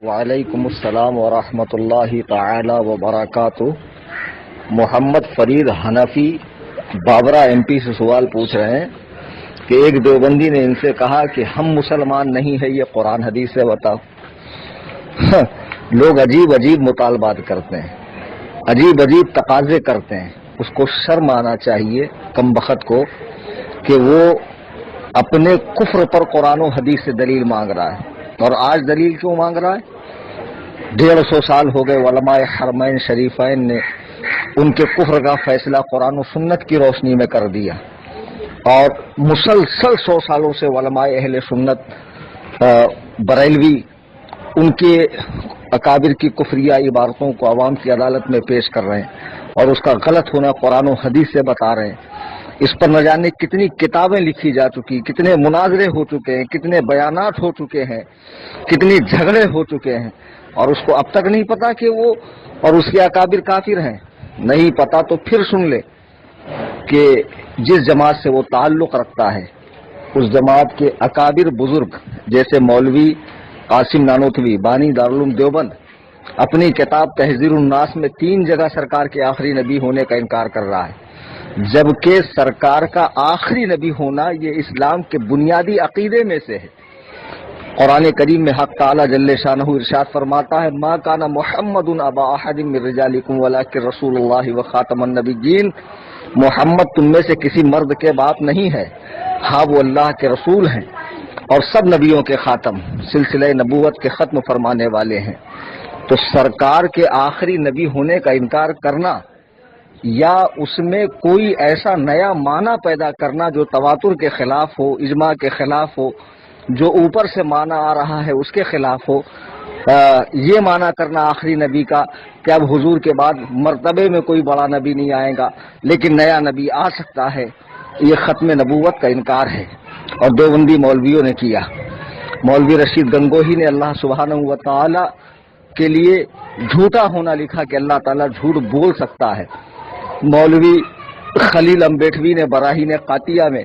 وعلیکم السلام ورحمۃ اللہ تعالی وبرکاتہ۔ محمد فرید حنفی بابرہ ایم پی سے سوال پوچھ رہے ہیں کہ ایک دیوبندی نے ان سے کہا کہ ہم مسلمان نہیں ہیں، یہ قرآن حدیث سے بتاؤ۔ لوگ عجیب عجیب مطالبات کرتے ہیں، عجیب عجیب تقاضے کرتے ہیں، اس کو شرم آنا چاہیے کم بخت کو کہ وہ اپنے کفر پر قرآن و حدیث سے دلیل مانگ رہا ہے۔ اور آج دلیل کیوں مانگ رہا ہے؟ 150 سال ہو گئے علماء حرمین شریفین نے ان کے کفر کا فیصلہ قرآن و سنت کی روشنی میں کر دیا، اور مسلسل 100 سالوں سے علماء اہل سنت بریلوی ان کے اکابر کی کفریہ عبارتوں کو عوام کی عدالت میں پیش کر رہے ہیں، اور اس کا غلط ہونا قرآن و حدیث سے بتا رہے ہیں۔ اس پر نہ جانے کتنی کتابیں لکھی جا چکی، کتنے مناظرے ہو چکے ہیں، کتنے بیانات ہو چکے ہیں، کتنی جھگڑے ہو چکے ہیں، اور اس کو اب تک نہیں پتا کہ وہ اور اس کے اکابر کافر ہیں۔ نہیں پتا تو پھر سن لے کہ جس جماعت سے وہ تعلق رکھتا ہے اس جماعت کے اکابر بزرگ جیسے مولوی قاسم نانوتوی بانی دارالعلوم دیوبند اپنی کتاب تحذیر الناس میں 3 جگہ سرکار کے آخری نبی ہونے کا انکار کر رہا ہے، جبکہ سرکار کا آخری نبی ہونا یہ اسلام کے بنیادی عقیدے میں سے ہے۔ قرآن کریم میں حق تعالی جل شانہ ارشاد فرماتا ہے ما کان محمد ابا احد من رجالکم ولکن رسول اللہ وخاتم النبیین، محمد تم میں سے کسی مرد کے باپ نہیں ہے، ہاں وہ اللہ کے رسول ہیں اور سب نبیوں کے خاتم، سلسلہ نبوت کے ختم فرمانے والے ہیں۔ تو سرکار کے آخری نبی ہونے کا انکار کرنا یا اس میں کوئی ایسا نیا معنی پیدا کرنا جو تواتر کے خلاف ہو، اجماع کے خلاف ہو، جو اوپر سے معنی آ رہا ہے اس کے خلاف ہو، یہ معنی کرنا آخری نبی کا کہ اب حضور کے بعد مرتبے میں کوئی بڑا نبی نہیں آئے گا لیکن نیا نبی آ سکتا ہے، یہ ختم نبوت کا انکار ہے۔ اور دیوبندی مولویوں نے کیا۔ مولوی رشید گنگوہی نے اللہ سبحانہ و تعالی کے لیے جھوٹا ہونا لکھا کہ اللہ تعالیٰ جھوٹ بول سکتا ہے۔ مولوی خلیل امبیٹوی نے براہین قاطیہ میں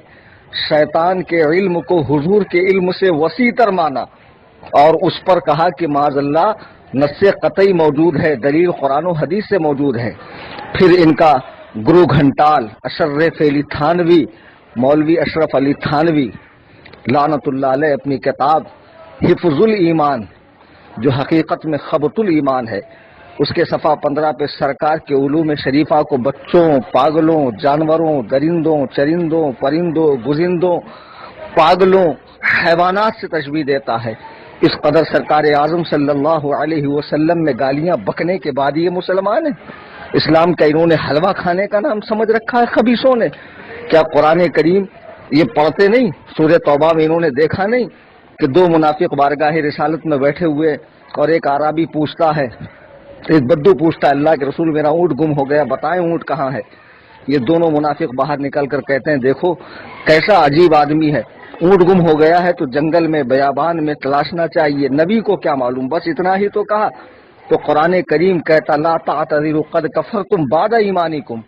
شیطان کے علم کو حضور کے علم سے وسیع تر مانا اور اس پر کہا کہ معاذ اللہ نص قطعی موجود ہے، دلیل قرآن و حدیث سے موجود ہے۔ پھر ان کا گرو گھنٹال اشرف علی تھانوی مولوی اشرف علی تھانوی لعنت اللہ علیہ اپنی کتاب حفظ الایمان جو حقیقت میں خبط الایمان ہے اس کے صفحہ 15 پہ سرکار کے علوم شریفہ کو بچوں، پاگلوں، جانوروں، درندوں، چرندوں، پرندوں، گزندوں، پاگلوں، حیوانات سے تشبیہ دیتا ہے۔ اس قدر سرکار اعظم صلی اللہ علیہ وسلم میں گالیاں بکنے کے بعد یہ مسلمان ہیں۔ اسلام کا انہوں نے حلوہ کھانے کا نام سمجھ رکھا ہے خبیثوں نے۔ کیا قرآن کریم یہ پڑھتے نہیں؟ سورہ توبہ میں انہوں نے دیکھا نہیں کہ 2 منافق بارگاہ رسالت میں بیٹھے ہوئے اور ایک اعرابی پوچھتا ہے، ایک بدو پوچھتا ہے اللہ کے رسول میرا اونٹ گم ہو گیا، بتائیں اونٹ کہاں ہے؟ یہ دونوں منافق باہر نکل کر کہتے ہیں دیکھو کیسا عجیب آدمی ہے، اونٹ گم ہو گیا ہے تو جنگل میں بیابان میں تلاشنا چاہیے، نبی کو کیا معلوم؟ بس اتنا ہی تو کہا۔ تو قرآن کریم کہتا لا تعتذروا قد کفرتم بعد ایمانکم،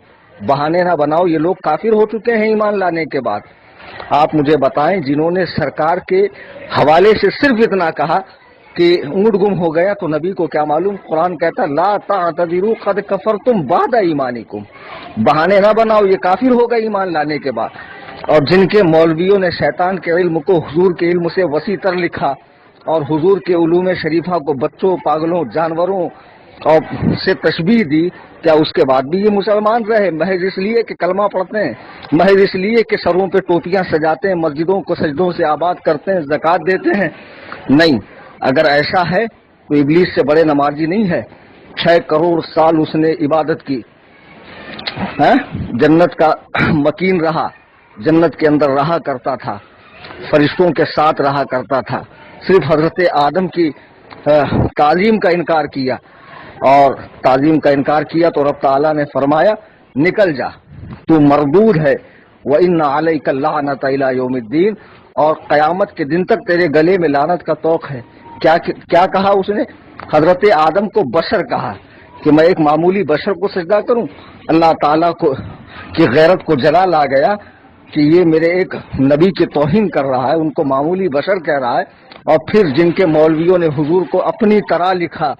بہانے نہ بناؤ، یہ لوگ کافر ہو چکے ہیں ایمان لانے کے بعد۔ آپ مجھے بتائیں جنہوں نے سرکار کے حوالے سے صرف اتنا کہا کہ اونٹ گم ہو گیا تو نبی کو کیا معلوم؟ قرآن کہتا لا تعتذروا قد کفرتم بعد ایمانکم، بہانے نہ بناؤ، یہ کافر ہوگا ایمان لانے کے بعد۔ اور جن کے مولویوں نے شیطان کے علم کو حضور کے علم سے وسیع تر لکھا اور حضور کے علوم شریفہ کو بچوں، پاگلوں، جانوروں اور سے تشبیہ دی، کیا اس کے بعد بھی یہ مسلمان رہے محض اس لیے کہ کلمہ پڑھتے ہیں، محض اس لیے کہ سروں پہ ٹوپیاں سجاتے ہیں، مسجدوں کو سجدوں سے آباد کرتے ہیں، زکوٰۃ دیتے ہیں؟ نہیں، اگر ایسا ہے تو ابلیس سے بڑے نمازی نہیں ہے۔ 6 کروڑ سال اس نے عبادت کی، جنت کا مکین رہا، جنت کے اندر رہا کرتا تھا، فرشتوں کے ساتھ رہا کرتا تھا، صرف حضرت آدم کی تعظیم کا انکار کیا، اور تعظیم کا انکار کیا تو رب تعالیٰ نے فرمایا نکل جا، تو مردود ہے، وَإِنَّ عَلَيْكَ اللَّعْنَةَ إِلَىٰ يَوْمِ الدِّينِ، اور قیامت کے دن تک تیرے گلے میں لعنت کا طوق ہے۔ کیا کہا اس نے؟ حضرت آدم کو بشر کہا کہ میں ایک معمولی بشر کو سجدہ کروں؟ اللہ تعالیٰ کو کی غیرت کو جلال آ گیا کہ یہ میرے ایک نبی کی توہین کر رہا ہے، ان کو معمولی بشر کہہ رہا ہے، اور پھر جن کے مولویوں نے حضور کو اپنی طرح لکھا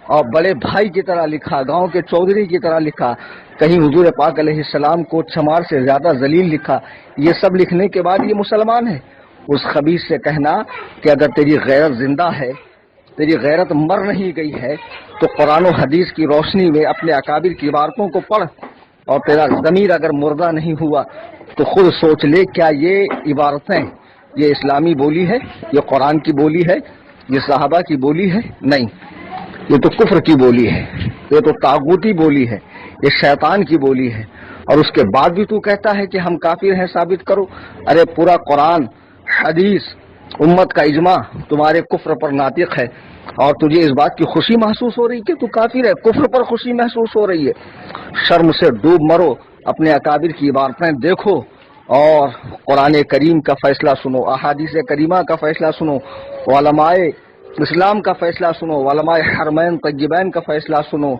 اور بڑے بھائی کی طرح لکھا، گاؤں کے چودھری کی طرح لکھا، کہیں حضور پاک علیہ السلام کو چمار سے زیادہ ذلیل لکھا، یہ سب لکھنے کے بعد یہ مسلمان ہے، اس خبیث سے کہنا کہ اگر تیری غیرت زندہ ہے، تیری غیرت مر نہیں گئی ہے، تو قرآن و حدیث کی روشنی میں اپنے اکابر کی عبارتوں کو پڑھ، اور تیرا ضمیر اگر مردہ نہیں ہوا تو خود سوچ لے کیا یہ عبارتیں یہ اسلامی بولی ہے، یہ قرآن کی بولی ہے، یہ صحابہ کی بولی ہے؟ نہیں، یہ تو کفر کی بولی ہے، یہ تو طاغوتی بولی ہے، یہ شیطان کی بولی ہے، اور اس کے بعد بھی تو کہتا ہے کہ ہم کافر ہیں، ثابت کرو۔ ارے پورا قرآن، حدیث، امت کا اجماع تمہارے کفر پر ناطق ہے، اور تجھے اس بات کی خوشی محسوس ہو رہی کہ تو کافر ہے، کفر پر خوشی محسوس ہو رہی ہے؟ شرم سے ڈوب مرو، اپنے اکابر کی عبارتیں دیکھو اور قرآن کریم کا فیصلہ سنو، احادیث کریمہ کا فیصلہ سنو، علماء اسلام کا فیصلہ سنو، علماء حرمین طیبین کا فیصلہ سنو،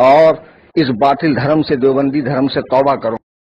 اور اس باطل دھرم سے، دیوبندی دھرم سے توبہ کرو۔